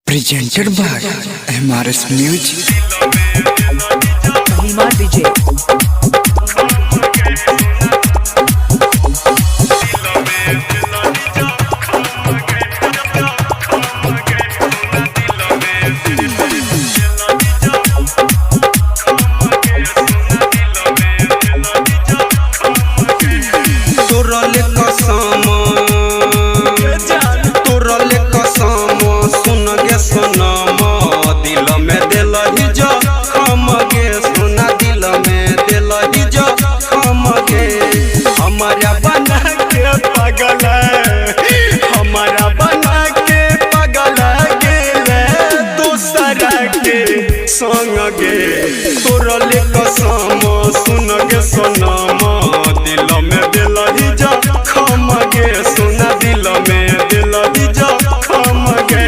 Presented by MRS Music. Hima DJ. हमारा बना के पगल गेले दूसरा के संग गे तोरले कसम सुन गे सनम दिल में दिलही जखम गे सुन दिल में दिलही जखम गे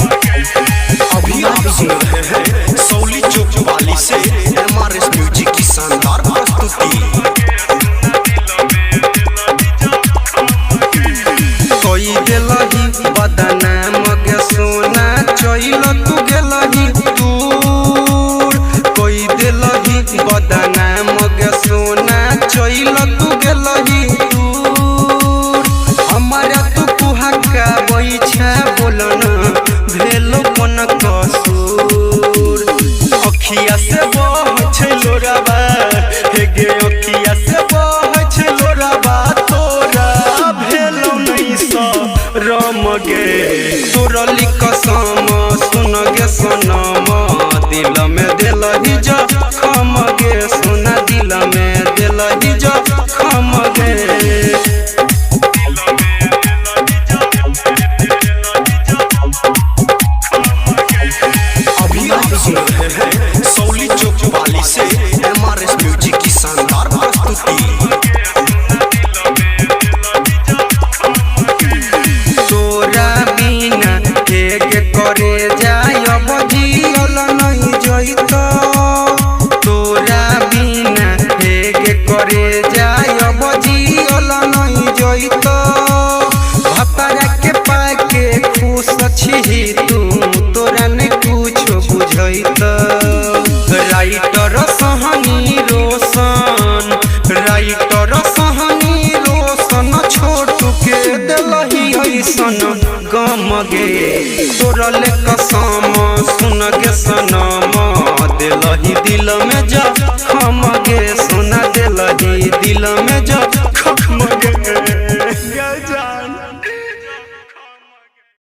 अभी आप सुन रहे हैं सौली चौक वाली से एमआरएस म्यूजिक की शानदार प्रस्तुति। कोई दिलही बदनाम गे सोना चइल तू गेलही दूर कोई दिलही बदनाम गे सोना चइल तू गेलही दूर हमारा तू कुहा का बैछा बोलन भेलो कोन कसूर अखिया से बह छै लोराबा हे गे अखिया से बह छै लोराबा तोरा भेलो नहीं स रम गे तोरली कसम सुन गे सनम दिल में दिलही जखम गे सुन दिल में दिलही जखम गे अभी आप सुन रहे हैं सौली चौक वाली से एमआरएस म्यूजिक की शानदार प्रस्तुति। तोरा बिना एक करे जाय बजियल नहीं जइतो तोरा बिना एक करे जाय बजियल नहीं जइतो भतरा के पाके खुश छी तू तोरा ने कुछ बुझइतो राइटर सहनी रोशन छोटू के दिलही ऐसन गम गे तोरले कसम सुन गे सनम दिलही दिल में जखम गे सुन दिलही दिल में जखम गे